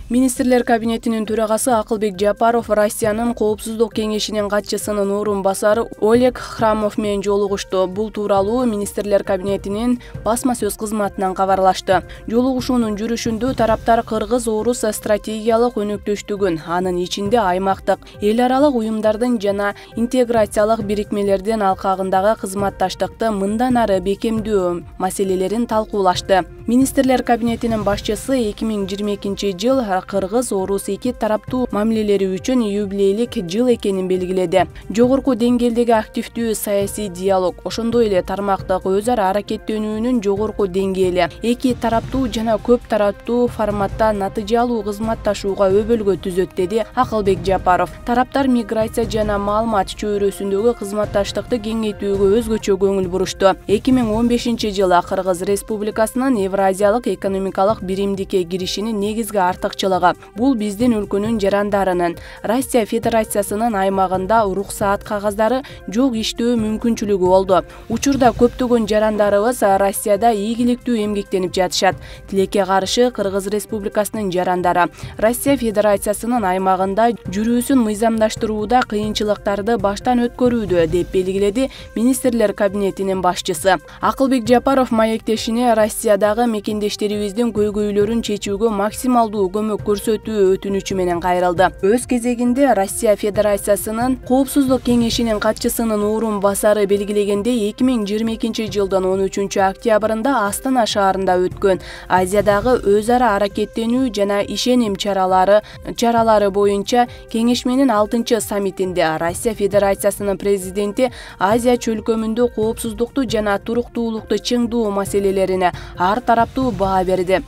Министрлер кабинетинин төрагасы Акылбек Жапаров Россиянын Коопсуздук кеңешинин катчысынын орун басары Олег Храмов менен жолугушту. Бул тууралуу Министрлер кабинетинин басма сөз кызматынан кабарлашты. Жолугушуунун жүрүшүндө тараптар кыргыз-орус стратегиялык өнөктөштүгүн, анын ичинде аймактык, эл аралык уюмдардын жана интеграциялык бирикмелердин алкагындагы кызматташтыкты мындан ары бекемдөө маселелерин талкуулашты. Министрлер кабинетинин башчысы 2022-жыл Кыргыз-орус эки тараптуу мамилелери үчүн юбилейлик жыл экенин белгиледи. Жогорку деңгээлдеги активдүү саясий диалог, ошондой эле тармактык өз ара аракеттенүүнүн жогорку деңгээли, эки тараптуу жана көп тараптуу форматта натыйжалуу кызматташууга өбөлгө түзөт, деди Акылбек Жапаров. Тараптар миграция жана маалымат чөйрөсүндөгү кызматташтыкты кеңейтүүгө өзгөчө көңүл бурушту. 2015-жылы Кыргыз Республикасынын Евразиялык экономикалык биримдикке киришинин негизги артыкчылыгы бул биздин өлкөнүн жарандарынын Россия Федерациясынын аймагында уруксаат кагаздары жок иштөө мүмкүнчүлүгү болду. Учурда көптөгөн жарандарыбыз Россияда ийгиликтүү эмгектенип жатышат. Тилекке каршы Кыргыз Республикасынын жарандары Россия Федерациясынын аймагында жүрүүсүн мыйзамдаштырууда кыйынчылыктарды баштан өткөрүүдө, деп белгиледи Министрлер кабинетинин башчысы. Акылбек Жапаров маектешине Россиядагы мекендештерибиздин көйгөйлөрүн чечүүгө максималдуу көмөк көрсөтүү өтүнүчү менен кайрылды. Өз кезегинде Россия Федерациясынын Коопсуздук кеңешинин катчысынын орун басары белгилегендей 2022-жылдын 13 октябрында Астана шаарында өткөн Азиядагы өз ара аракеттенүү жана ишеним чаралары боюнча кеңешменин 6 саммитинде Россия Федерациясынын президенти Азия чөлкөмүндө коопсуздукту жана туруктуулукту чыңдоо маселелерине ар тараптуу баа берди.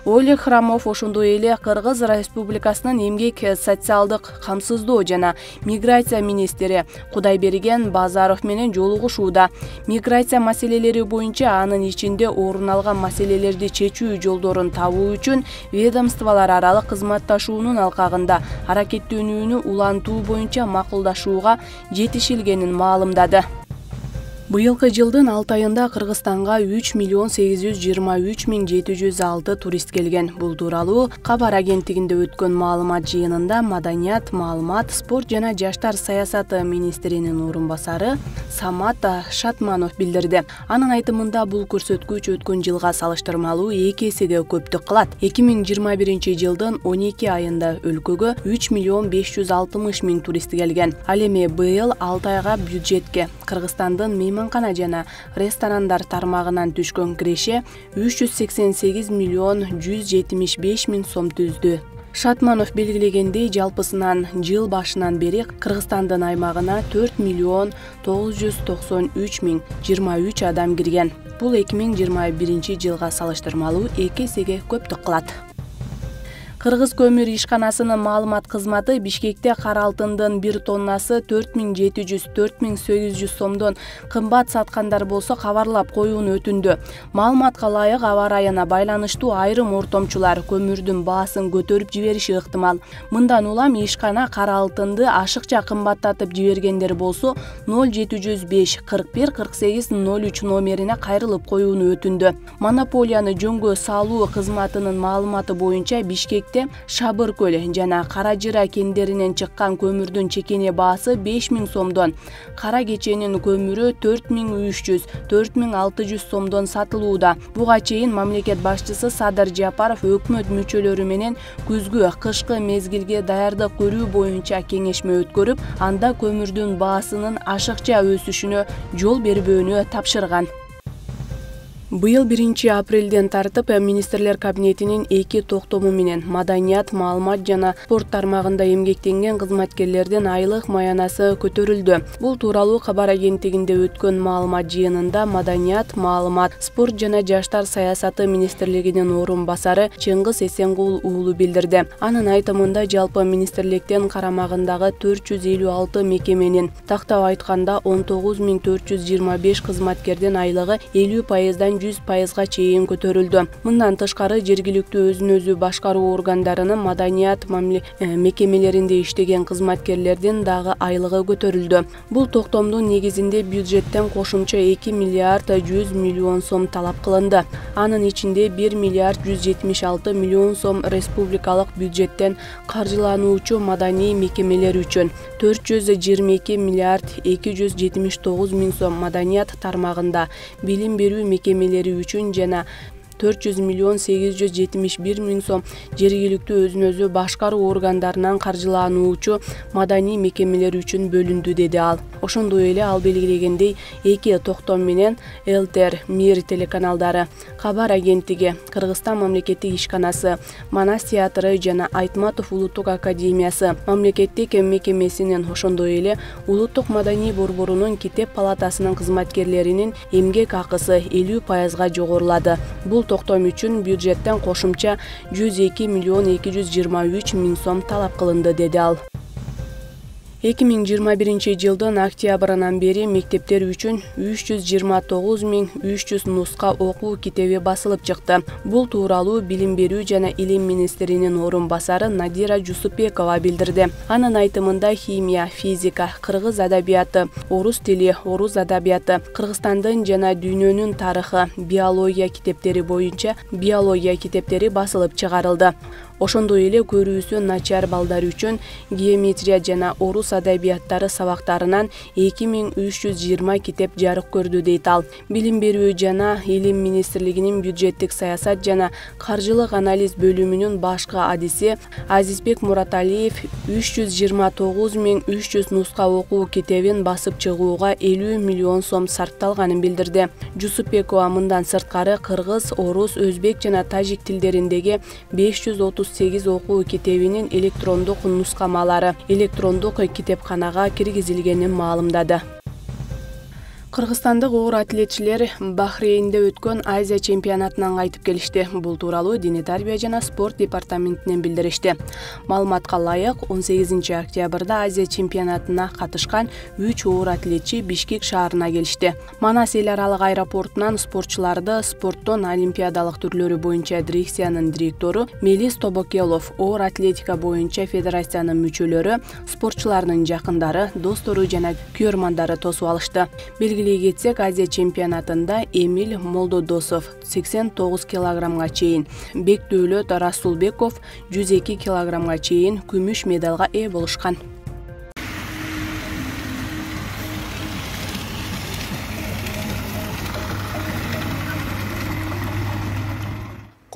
Олег Храмов ошондой эле Кыргыз Республикасынын эмгек, социалдык камсыздоо жана миграция министри Кудайберген Базаров менен жолугушууда. Миграция маселелери боюнча анын ичинде орун алган маселелерди чечүү жолдорун табуу үчүн ведомстволор аралык кызматташуунун алкагында аракеттенүүнү улантуу боюнча макулдашууга жетишилгенин маалымдады. Быйылкы жылдын 6 айында Кыргызстанга 3.823.706 турист келген. Бул тууралуу Кабар агенттигинде өткөн маалымат жыйынында Маданият, маалымат, спорт жана жаштар саясаты министринин орун басары Самат Шатманов билдирди. Анын айтымында бул көрсөткүч өткөн жылга салыштырмалуу 2 эсеге көптүк кылат. 2021-жылдын 12 айында өлкөгө 3.560.000 турист келген. Ал эми быйыл 6 айга бюджетке Кыргызстандын мейманкана жана ресторандар тармагынан түшкөн киреше 388.175.000 сом түздү. Шатманов белгилегендей, жалпысынан жыл башынан бери Кыргызстандын аймагына 4.993.023 адам кирген. Бул 2021-жылга салыштырмалуу 2 эсеге көптүк кылат. Кыргыз көмүр ишканасынын маалымат кызматы Бишкекте кара алтындын 1 тоннасы 4.700-4.800 сомдон кымбат саткандар болсо кабарлап коюуну өтүндү. Маалыматка ылайык аба ырайына байланыштуу айрым ортомчулар көмүрдүн баасын көтөрүп жибериши ыктымал. Мындан улам ишкана кара алтынды ашыкча кымбаттатып жибергендер болсо 0705 41 48 03 номерине кайрылып коюуну өтүндү. Монополияны жөнгө салуу кызматынын маалыматы боюнча Бишкекте Шабыр көл жана Кара Жыра кендеринен чыккан көмүрдүн чекене баасы 5.000 сомдон, кара кеченин көмүрү 4.300-4.600 сомдон сатылууда. Буга чейин мамлекет башчысы Садыр Жапаров өкмөт мүчөлөрү менен күзгү кышкы мезгилге даярдык көрүү боюнча кеңешме өткөрүп, анда көмүрдүн баасынын ашыкча өсүшүнө жол бербөөнү тапшырган. Быйыл 1 апрелден тартып Министрлер кабинетинин 2 токтому менен Маданият, маалымат жана спорт тармагында эмгектенген кызматкерлердин айлык маянасы көтөрүлдү. Бул тууралуу Кабар агенттигинде өткөн маалымат жыйынында Маданият, маалымат, спорт жана жаштар саясаты министрлигинин орун басары Чыңгыз Эсенгул уулу билдирди. Анын айтымында жалпы министрликтен карамагындагы 456 мекеменин, тактап айтканда 19.425 кызматкердин айлыгы 50%-дан 100%га чейин көтөрүлдү. Мындан тышкары жергиликтүү өзүн-өзү башкаруу органдарынын маданият мекемелеринде иштеген кызматкерлердин дагы айлыгы көтөрүлдү. Бул токтомдун негизинде бюджеттен кошумча 2 миллиард 100 миллион сом талап кылынды. Анын ичинде 1 миллиард 176 миллион сом республикалык бюджеттен каржылануучу маданий мекемелер үчүн, 422 миллиард 279 миң сом маданият тармагында билим берүү мекемелери үчүн жана 400 миллион 871 миң сом жергиликтүү өзүн-өзү башкаруу органдарынан каржылануучу маданий мекемелер үчүн бөлүндү, деди ал. Ошондой эле ал белгилегендей, эки токтом менен ЛТР, Мир телеканалдары, Кабар агенттиги, Кыргызстан мамлекеттик ишканасы, Манас театры жана Айтматов улуттук академиясы мамлекеттик мекемесинин, ошондой эле улуттук маданий борборунун китеп палатасынын кызматкерлеринин эмгек акысы 50%га жогорулады. Бул токтом үчүн бюджеттен кошумча 102 миллион 223 миң сом талап кылынды, деди ал. 2021 жылдын октябрынан бери мектептер үчүн 329 300 нуска окуу китеби басылып чыкты. Бул тууралуу Билим берүү жана Илим министринин орун басары Надира Жусупбекова билдирди. Анын айтымында химия, физика, кыргыз адабияты, орус тили, орус адабияты, Кыргызстандын жана дүйнөнүн тарыхы, биология китептери боюнча биология китептери басылып чыгарылды. Ошондой эле көрүүсү начар балдар үчүн геометрия жана орус адабияттары сабактарынан 2320 китеп жарык көрдү, дейт ал. Билим берүү жана Илим министрлигинин бюджеттик саясат жана каржылык анализ бөлүмүнүн башкы адиси Азизбек Мураталиев 329 300 нуска окуу китебин басып чыгууга 50 миллион сом сарпталганын билдирди. Жусупбекова мындан сырткары кыргыз, орус, өзбек жана тажик тилдериндеги 538 окуу китебинин электрондук нускамалары электрондук китепканага киргизилгенин маалымдады. Кыргызстандык оор атлетчилер Бахрейнде өткөн Азия чемпионатынан кайтып келишти. Бул тууралуу Дене тарбия жана спорт департаментинен билдиришти. Маалыматка ылайык, 18 октябрда Азия чемпионатына катышкан 3 оор атлетчи Бишкек шаарына келишти. Манас эл аралык аэропортунан спортчуларды спорттун олимпиадалык түрлөрү боюнча дирекциянын директору Мелис Тобокелов, оор атлетика боюнча федерациянын мүчөлөрү, спортчулардын жакындары, достору жана күйөрмандары тосуп алышты. Белгилей кетсек, Азия чемпионатында Эмиль Молдодосов 89 килограммга чейин, Бекдөөлөт Расулбеков 102 килограммга чейин күмүш медалга ээ болушкан.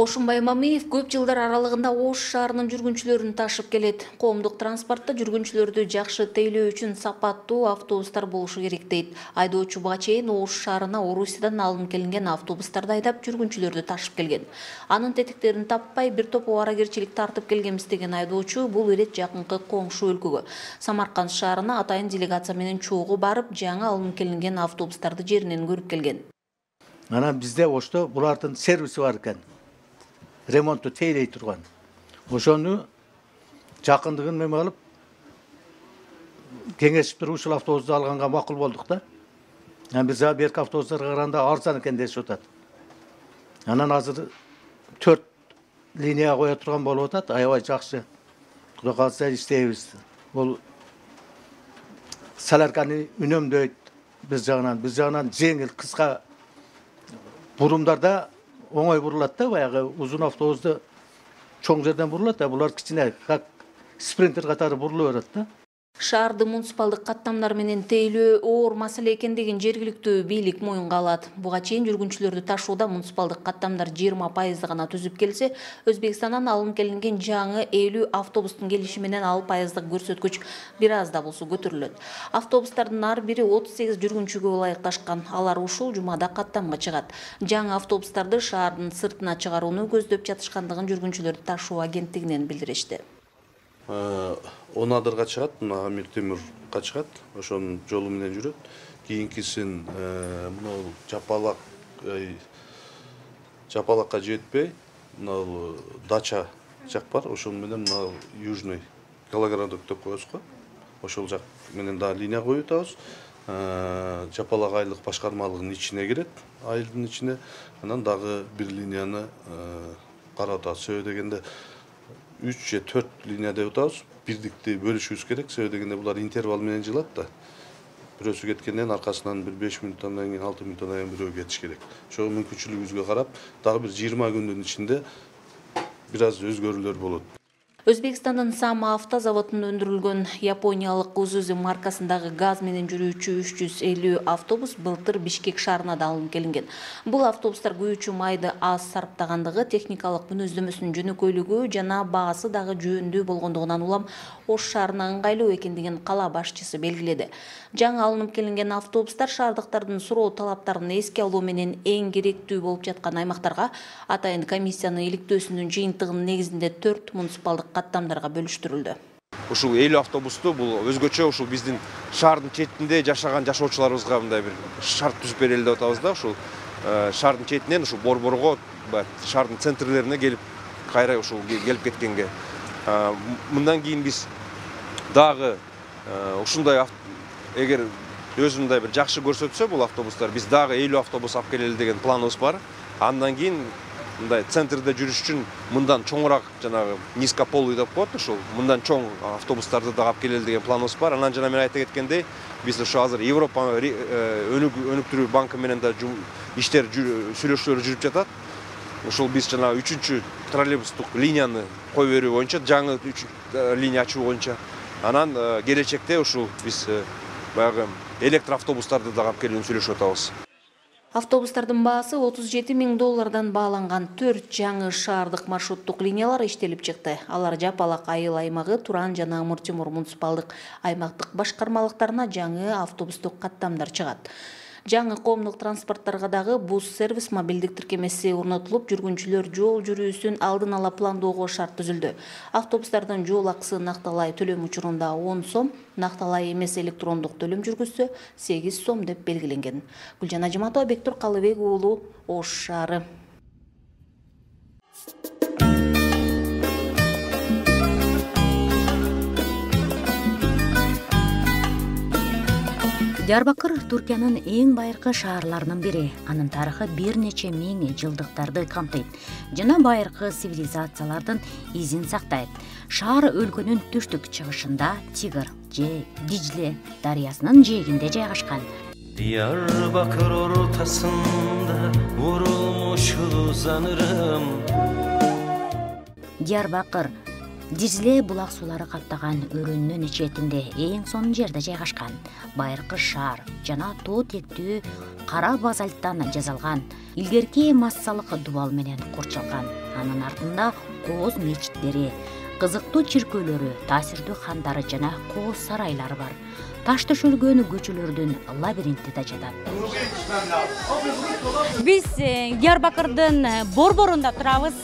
Кошумбай Мамиев көп жылдар аралыгында Ош шаарынын жүргүнчүлөрүн ташып келет. Коомдук транспортто жүргүнчүлөрдү жакшы тейлөө үчүн сапаттуу автобустар болушу керек, дейт. Айдоочу буга чейин Ош шаарына Орусиядан алынып келинген автобустарды айдап жүргүнчүлөрдү ташып келген. Анын тетиктерин таппай бир топ аракерчилик тартып келгенбиз деген айдоочу бул ирет жакынкы коңшу өлкөгө Самарканд шаарына атайын делегация менен чогуу барып, жаңы алынып келинген автобустарды жеринен көрүп келген. Анан бизде Ошто булардын сервиси бар экен. Ремонтту тейлей турган. Ошону жакындыгын мем алып, кеңешип туруп ушул автобусту алганга макул болдук да. Биз берки автобустарга караганда арзан экен дешип атат. Анан азыр 4 линияга кое турган болуп атат, аябай жакшы. Кудай кааласа иштейбиз. Бул саларканы үнөмдөйт биз жагынан жеңил, кыска бурумдарда оңой бурулат да, баягы узун автобусту чоң жерден бурулат да, булар кичине как спринтер катары бурулуп берет да. Шаарды муниципалдык каттамдар менен тейлөө оор маселе экендигин жергиликтүү бийлик моюнга алат. Буга чейин жүргүнчүлөрдү ташууда муниципалдык каттамдар 20% гана түзүп келсе, Өзбекстандан алынып келинген жаңы 50 автобустун келиши менен ал пайыздык көрсөткүч бир аз да болсо көтөрүлөт. Автобустардын ар бири 38 жүргүнчүгө ылайыкташкан. Алар ушул жумада каттамга чыгат. Жаңы автобустарды шаардын сыртына чыгарууну көздөп жатышкандыгын жүргүнчүлөрдү ташуу агенттигинен билдиришти. 10 адырга чыгат, Амир Темирга чыгат, ошонун жолу менен жүрөт. Кийинкисин мына Жапалакка жетпей, мына Дача жак бар, ошол менен мына Южный Колоградок деп коебуз го. Ошол жак менен да линия коюп атабыз. Жапалак айлык башкармалыгынын ичине кирет. айылдын ичинде. Анан дагы бир линияны карап атабыз. Себеби дегенде 3 же 4 линия деп атабыз. Бирдикти бөлүшүбүз керек. Себеби дегенде булар интервал менен жылат да. Бирөөсү кеткенден аркасынан бир 5 мүнөттөн кийин 6 мүнөттөн кийин бирөө кетиш керек. Ошо мүмкүнчүлүгүбүзгө карап, дагы бир 20 күндүн ичинде бир аз өзгөрүүлөр болот. Өзбекстандын Сама автозаводунда өндүрүлгөн япониялык Isuzu маркасындагы газ менен жүрүүчү 350 автобус былтыр Бишкек шаарына да алынып келинген. Бул автобустар күйүүчү майды аз сарптагандыгы, техникалык мүнөздөмөсүнүн жөнөкөйлүгү жана баасы дагы жөөндүү болгондугунан улам Ош шаарына ыңгайлуу экендигин кала башчысы белгиледи. Жаңы алынып келинген автобустар шаардыктардын суроо талаптарын эске алуу менен эң керектүү болуп жаткан аймактарга атайын комиссиянын иликтөөсүнүн жыйынтыгынын негизинде 4 муниципалдык каттамдарга бөлүштүрүлдү. Ушул 50 автобусту бул өзгөчө ушул биздин шаардын четинде жашаган жашоочуларыбызга мындай бир шарт түзүп берели деп атабыз да. Ушул шаардын четинен ушул борборго, шаардын центрлерине келип кайра ушул келип кеткенге. Мындан кийин биз дагы ушундай эгер өзүндай бир жакшы көрсөтсө бул автобустар, биз дагы 50 автобус алып келели деген планыбыз бар. Андан кийин мындай центрде жүрүш үчүн мындан чоңураак жанагы низкополый деп коет ушул. Мындан чоң автобустарды да алып келели деген планыбыз бар. Анан жана мен айта кеткендей, биз ошо азыр Европа өнүктүрүү банкы менен да иштер сүйлөшүүлөр жүрүп жатат. Ушул биз жана 3-чү троллейбустук линияны кой берүү боюнча, жаңы 3 линия ачуу боюнча. Анан келечекте ушул биз баягы электроавтобустарды да алып келүүнү сүйлөшүп атабыз. Автобустардын баасы $37.000 бааланган 4 жаңы шаардык маршруттук линиялар иштелип чыкты. Алар Жапалак айыл аймагы, Туран жана Ымыр Темур муниципалдык аймактык башкармалыктарына жаңы автобустук каттамдар чыгат. Жаңы коомдук транспорттарга дагы бус сервис мобилдик тиркемеси орнотулуп, жүргүнчүлөр жол жүрүүсүн алдын ала пландоого шарт түзүлдү. Автобустардын жол акысы накталай төлөм учурунда 10 сом, накталай эмес электрондук төлөм жүргүзсө 8 сом деп белгиленген. Гүлжан Ажыматова, Бектур Калыбек уулу, Ош шаары. Диярбакыр Түркиянын эң байыркы шаарларынын бири. Анын тарыхы бир нече миң жылдыктарды камтыйт жана байыркы цивилизациялардын изин сактайт. Шаар өлкөнүн түштүк чыгышында Тигр же Дижиле дарыясынын жээгинде жайгашкан. Diyarbakır ortasında vurulmuş uzanırım. Диярбакыр Дижле булак суулары каптаган өрөөнүнүн четинде эң сонун жерде жайгашкан. Байыркы шаар жана тоо тектүү кара базальттан жасалган. Илгерки массалык дубал менен курчалган. Анын артында кооз мечиттери, кызыктуу чиркөөлөрү, таасирдүү хандары жана кооз сарайлары бар. Таш төшөлгөн көчөлөрдүн лабиринти да жатат. Биз Диярбакырдын борборунда турабыз.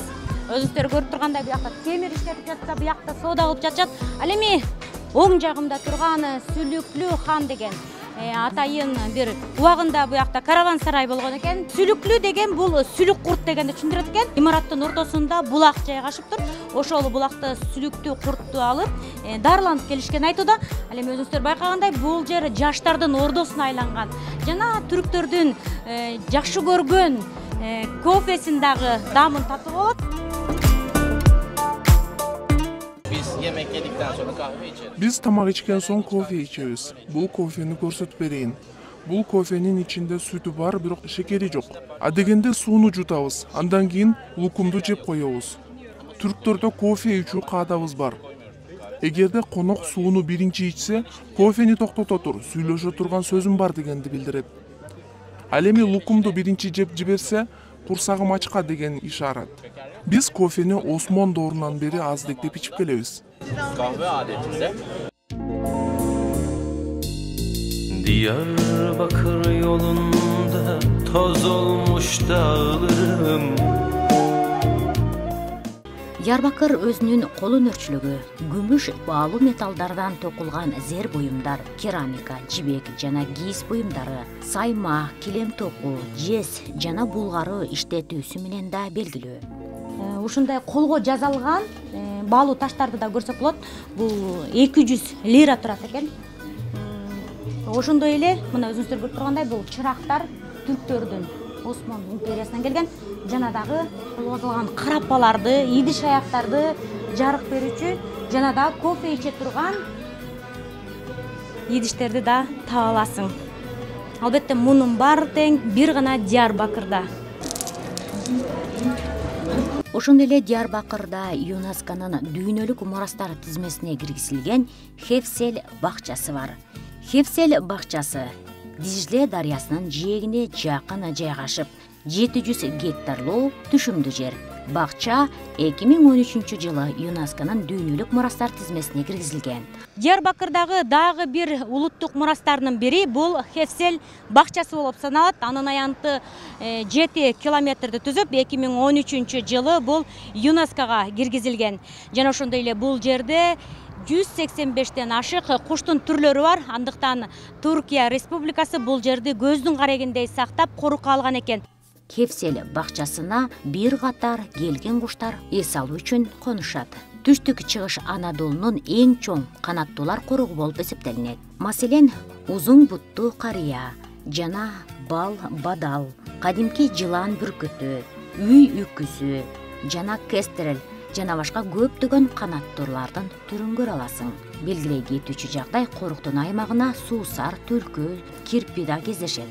Өзүңүздөр көрүп тургандай буякта темир иштелип жатса, буякта соода кылып жатышат. Ал эми оң жагымда турган Сүлүклүү хан деген атайын бир убагында буякта караван сарай болгон экен. Сүлүклүү деген бул сүлүк курт дегенди түшүндүрөт экен. Имараттын ортосунда булак жайгашып тур. Ошол булакты сүлүктүү куртту алып, дарыланып келишкен айтууда. Ал эми өзүңүздөр байкагандай, бул жер жаштардын ордосуна айланган. Жана түрктөрдүн жакшы көргөн кофесин дагы дамын татып болот. Biz tamak içken son kofe içeriz. Bul kofeni көрсөтүп берейин. Бул кофенин ичинде сүтү бар, бирок шекери жок. Адегенде сууну жутабыз, андан кийин лукумду жеп коебуз. Түрктөрдө кофе ичүү каадабыз бар. Эгерде конок сууну биринчи ичсе, кофени токтото тур, сүйлөшө турган сөзүм бар дегенди билдирет. Ал эми лукумду биринчи жеп жиберсе, курсагым ачка деген ишарат. Биз кофени Осмон доорунан бери аздектеп ичип келебиз. Kahve adetinde. Diyarbakır yolunda toz olmuş dağlarım. Диярбакыр өзүнүн кол өнөрчүлүгү, күмүш, баалуу металлдардан токулган зер буюмдар, керамика, жибек жана кийиз буюмдары, сайма, килем току, жез жана булгары иштетүүсү менен да белгилүү. Ушундай колго жасалган баалуу таштарды да көрсөк болот. Бул 200 лира турат экен. Ошондой эле мына өзүңүздөр көрүп тургандай, бул чырактар түрктөрдүн Осман империясынан келген, жана дагы колготулган карапаларды, идиш аяктарды жарык берүүчү, жана да кофе иче турган идиштерди да таба аласың. Албетте мунун баары тең бир гана Диярбакырда. Ошондой эле Диярбакырда ЮНЕСКОнун дүйнөлүк мурастар тизмесине киргизилген Хевсел бакчасы бар. Хевсел бакчасы Дижле дарыясынын жээгине жакын жайгашып, 700 гектарлуу түшүмдүү жер. Бакча 2013-жылы ЮНЕСКОнун дүйнөлүк мурастар тизмесине киргизилген. Диярбакырдагы дагы бир улуттук мурастардын бири бул Хевсел бакчасы болуп саналат. Анын аянты 7 километрди түзүп, 2013-жылы бул ЮНЕСКОга киргизилген. Жана ошондой эле бул жерде 185тен ашык куштун түрлөрү бар. Андыктан Туркия Республикасы бул жерди көздүн карегиндей сактап, корукка алган экен. Хевсел бакчасына бир катар келген куштар эс алуу үчүн конушат. Түштүк чыгыш Анадолунун эң чоң канаттуулар коругу болуп эсептелинет. Маселен, узун буттуу карыя жана бал бадал, кадимки жылан бүркүтү, үй үкүзү жана кестерел жана башка көптөгөн канаттуулардын түрүн көрө аласың. Белгилей кетүүчү жагдай, коруктун аймагына суусар, түлкү, кирпи да кездешет.